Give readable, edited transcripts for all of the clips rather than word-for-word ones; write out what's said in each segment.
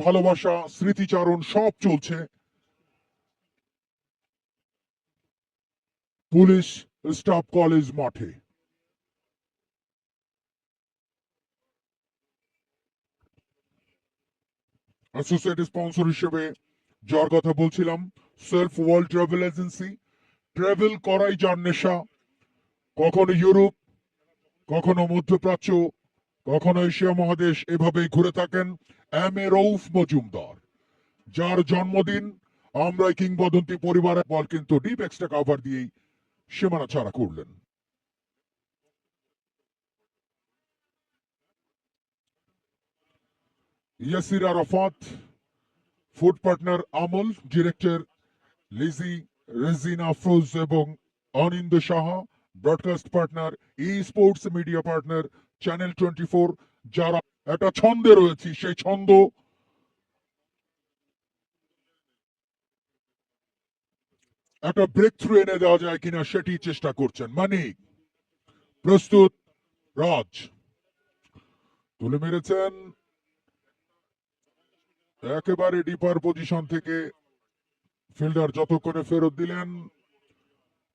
ভালোবাসা, স্মৃতিচারণ সব চলছে পুলিশ স্টাফ কলেজ মাঠে। অ্যাসোসিয়েট স্পন্সর হিসেবে যার কথা বলছিলাম, self world travel agency. Travel করাই যার নেশা, কখনো ইউরোপ, কখনো মধ্যপ্রাচ্য, কখনো এশিয়া মহাদেশ, এভাবেই ঘুরে থাকেন এম এ রউফ মজুমদার, যার জন্মদিন আমরা কিংবদন্তি পরিবারের বল কিন্তু ডিপ এক্সট্রা কভার দিয়েই সীমানা ছাড়া করলেন। ইয়াসির আরাফাত, ফুড পার্টনার আমল, ডিরেক্টর লিজি, রেজিনা আফরোজ এবং অনিন্দ সাহা, ব্রডকাস্ট পার্টনার ই স্পোর্টস মিডিয়া পার্টনার চ্যানেল 24। যারা একটা ছন্দে রয়েছে, সেই ছন্দ একটা ব্রেক থ্রু এনে দেওয়া যায় কিনা সেটি চেষ্টা করছেন। মানিক প্রস্তুত, রাজ তুলে মেরেছেন একেবারে ডিপার পজিশন থেকে, ফিল্ডার যতক্ষণে ফেরত দিলেন,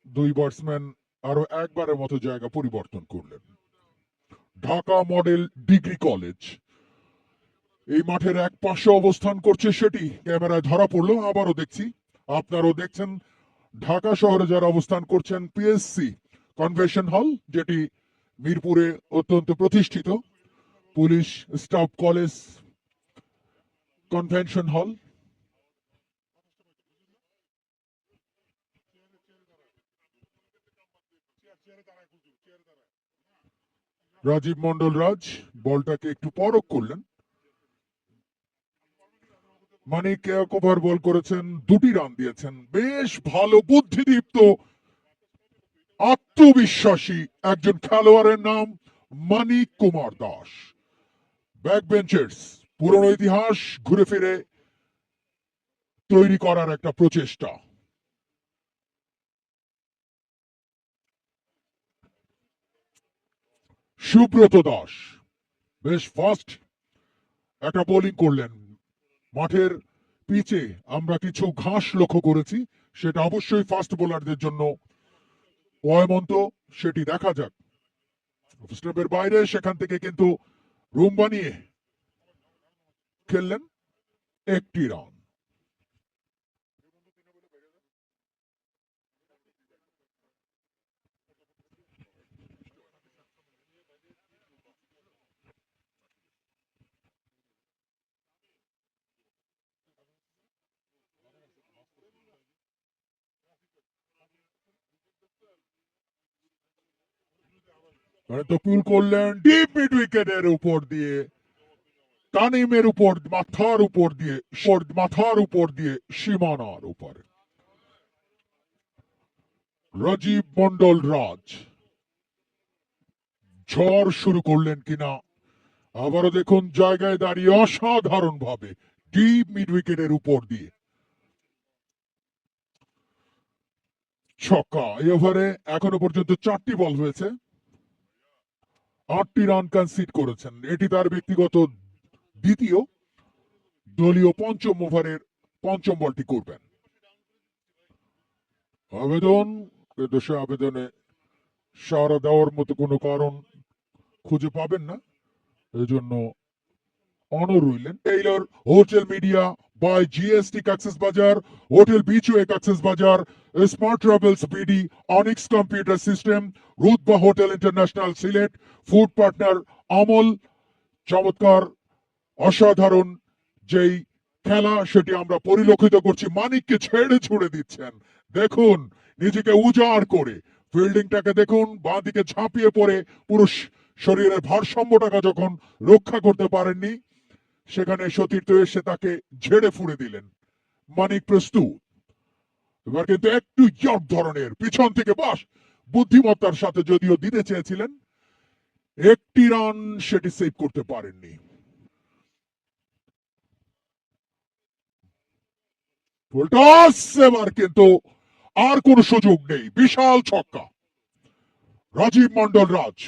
দুই ব্যাটসম্যান আরো একবারের মতো জায়গা পরিবর্তন করলেন। ঢাকা মডেল ডিগ্রি কলেজ এই মাঠের এক পাশে অবস্থান করছে, সেটি ক্যামেরায় ধরা পড়লো। আবারও দেখছি, আপনারাও দেখছেন, ঢাকা শহরে যারা অবস্থান করছেন, পিএসসি কনভেনশন হল, যেটি মিরপুরে অত্যন্ত প্রতিষ্ঠিত, police staff college convention hall. Rajib Mondal রাজ বলটাকে একটু পরখ করলেন। মানিক এক ওভার বল করেছেন, দুটি রান দিয়েছেন, বেশ ভালো বুদ্ধিদীপ্ত আত্মবিশ্বাসী একজন খেলোয়াড়ের নাম মানিক কুমার দাস। ব্যাক বেঞ্চার্স পুরনো ইতিহাস ঘুরে ফিরে তৈরি করার একটা প্রচেষ্টা। সুব্রত দাস বেশ ফাস্ট একটা বোলিং করলেন। মাঠের পিচে আমরা কিছু ঘাস লক্ষ্য করেছি, সেটা অবশ্যই ফাস্ট বোলারদের জন্য অয়মন্ত, সেটি দেখা যাক। স্টেপের বাইরে, সেখান থেকে কিন্তু রুম বানিয়ে খেললেন, একটি রান। পুল করলেন ডিপ মিড উইকেটের উপর দিয়ে, তানিমের উপর, মাথার উপর দিয়ে সীমানার উপরে। রাজীব মন্ডল রাজ ঝড় শুরু করলেন কিনা, আবারও দেখুন জায়গায় দাঁড়িয়ে অসাধারণ ভাবে ডিপ মিড উইকেটের উপর দিয়ে ছক্কা। এই ওভারে এখনো পর্যন্ত 4টি বল হয়েছে, 8টি রান কনসিড করেছেন। এটি তার ব্যক্তিগত দ্বিতীয়, দলীয় পঞ্চম ওভারের পঞ্চম বলটি করবেন। আবেদন, কিন্তু সে আবেদনে সাড়া দেওয়ার মতো কোনো কারণ খুঁজে পাবেন না, এজন্য অনর রইলেন। Taylor hotel media by GST Cox's Bazar, hotel Beachway Cox's Bazar, smart travels BD, Onyx computer system, Rutba hotel international Sylhet, food partner আমল। চমৎকার অসাধারণ যেই খেলা সেটি আমরা পরিলক্ষিত করছি। মানিককে ছেড়ে ছুড়ে দিচ্ছেন, দেখুন নিজেকে উজাড় করে, ফিল্ডিংটাকে দেখুন, বাঁ দিকে ঝাঁপিয়ে পড়ে পুরো শরীরের ভারসাম্যটাকে যখন রক্ষা করতে পারেননি, সেখানে সতীর্থ এসে তাকে ঝেড়ে ফুড়ে দিলেন। মানিক প্রস্তুত, এবার কিন্তু একটু ইয়ট ধরনের পিছন থেকে বাস বুদ্ধিমত্তার সাথে যদিও দিতে চেয়েছিলেন, একটি রান সেটি সেভ করতে পারেননি। এবার কিন্তু আর কোন সুযোগ নেই, বিশাল ছক্কা। রাজীব মন্ডল রাজ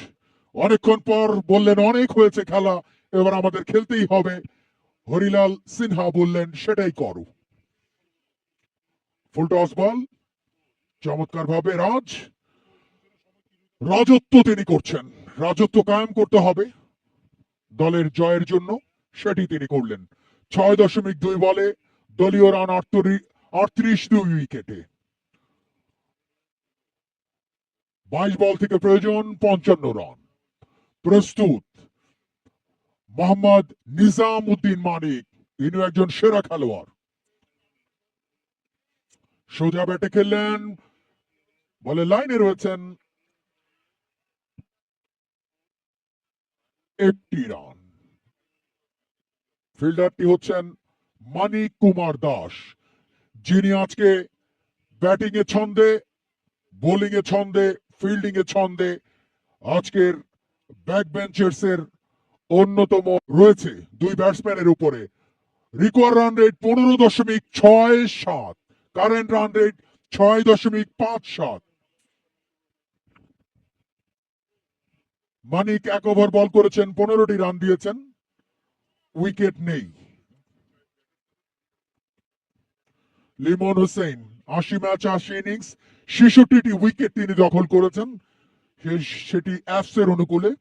অনেকক্ষণ পর বললেন অনেক হয়েছে খেলা, এবার আমাদের খেলতেই হবে। হরিলাল সিনহা বললেন সেটাই করো। ফুল টস বল, চমৎকার ভাবে রাজত্ব তিনি করছেন। রাজত্ব কায়েম করতে হবে দলের জয়ের জন্য, সেটি তিনি করলেন। 6.2 বলে দলীয় রান 38 2 উইকেটে। 22 বল থেকে প্রয়োজন 55 রান। প্রস্তুত মোহাম্মদ নিজাম উদ্দিন মানিক, তিনি একজন সেরা খেলোয়াড়। সোজা ব্যাটে খেললেন, বলে লাইনে রয়েছেন, একটি রান। ফিল্ডারটি হচ্ছেন মানিক কুমার দাস, যিনি আজকে ব্যাটিং এ ছন্দে, বোলিং এ ছন্দে, ফিল্ডিং এ ছন্দে আজকের ব্যাক বেঞ্চার্স এর অন্যতম রয়েছে দুই ব্যাটসম্যানের উপরে। Require run rate 15.67, current run rate 6.57। Manik 1 over ball করেছেন, 15টি রান দিয়েছেন, উইকেট নেই। লিমন হোসেন 80 ম্যাচ 80 ইনিংস 66টি উইকেট তিনি দখল করেছেন, সেটি অ্যাপসের অনুকূলে।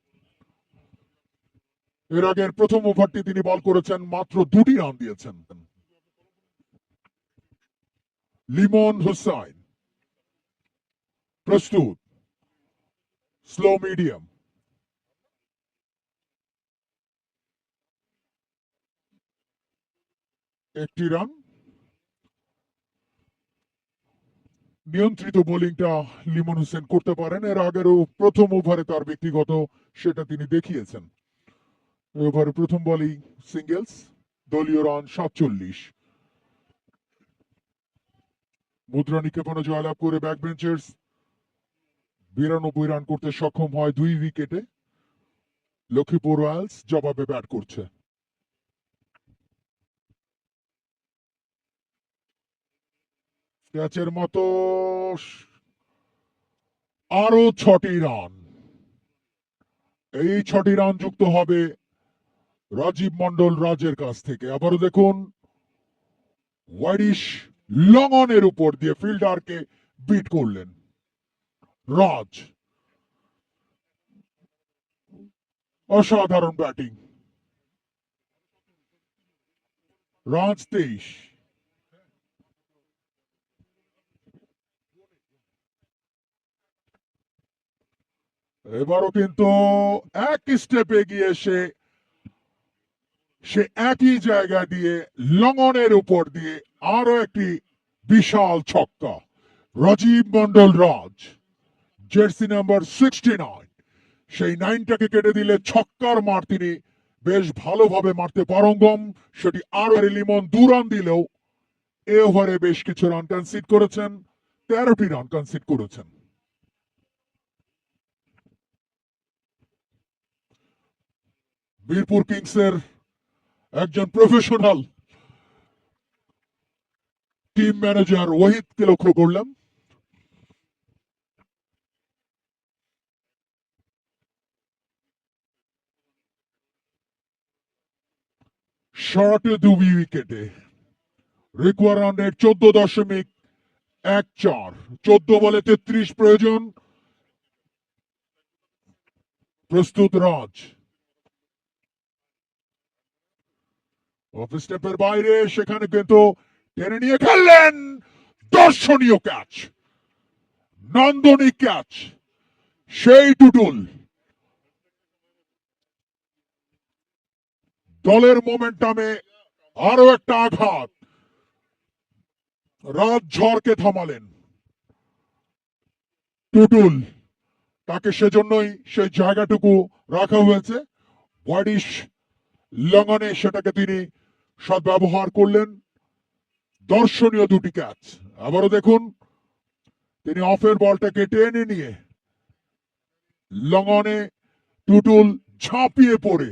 এর আগের প্রথম ওভারটি তিনি বল করেছেন, মাত্র 2টি রান দিয়েছেন। লিমন হোসেন প্রস্তুত, স্লো মিডিয়াম, একটি রান। নিয়ন্ত্রিত বোলিংটা লিমন হোসেন করতে পারেন, এর আগেরও প্রথম ওভারে তার ব্যক্তিগত সেটা তিনি দেখিয়েছেন। ওভারে প্রথম বলেই সিঙ্গেলস, দলীয় রান 47। মুদ্রা নিক্ষেপণে জয়লাভ করে ব্যাক বেঞ্চার্স 92 রান করতে সক্ষম হয় 2 উইকেটে। লক্ষ্মীপুর রয়্যালস জবাবে ব্যাট করছে। ক্যাচের মতো আরো 6টি রান। এই 6টি রান যুক্ত হবে রাজীব মন্ডল রাজের কাছ থেকে। আবারও দেখুন, ওয়াইডিশ লং অনের উপর দিয়ে ফিল্ডারকে বিট করলেন রাজ। অসাধারণ ব্যাটিং। রাজ 23। এবারও কিন্তু এক স্টেপ এগিয়ে এসে সে একই জায়গা দিয়ে লঙ্গনের উপর দিয়ে আরো একটি বিশাল ছক্কা। রাজীব মন্ডল রাজ, জার্সি নাম্বার 69, সেই 9টাকে কেটে দিলে ছক্কার মার তিনি বেশ ভালোভাবে মারতে পারঙ্গম। সেটি আরো লিমন 2 রান দিলেও এ ওভারে বেশ কিছু রান কনসিড করেছেন, 13টি রান কনসিড করেছেন। বীরপুর কিংসের একজন প্রফেশনাল টিম ম্যানেজার ওয়াহিদকে লক্ষ্য করলাম। শর্টে 2 উইকেটে। Require run rate 14.14। 14 বলে 33 প্রয়োজন। প্রস্তুত রাজ, অফ স্টেপের বাইরে, সেখানে কিন্তু টেনে নিয়ে খেললেন। দর্শনীয় ক্যাচ, নান্দনিক ক্যাচ, সেই টুটুল দলের মোমেন্টামে আরো একটা আঘাত। রাজ ঝড়কে থামালেন টুটুল, তাকে সেজন্যই সেই জায়গাটুকু রাখা হয়েছে। ওয়াইডিশ লঙ্ঘনে সেটাকে তিনি সদ্ব্যবহার করলেন। দর্শনীয় 2টি ক্যাচ। আবারও দেখুন, তিনি অফের বলটাকে টেনে নিয়ে লঙ্ঘনে টুটুল ঝাঁপিয়ে পড়ে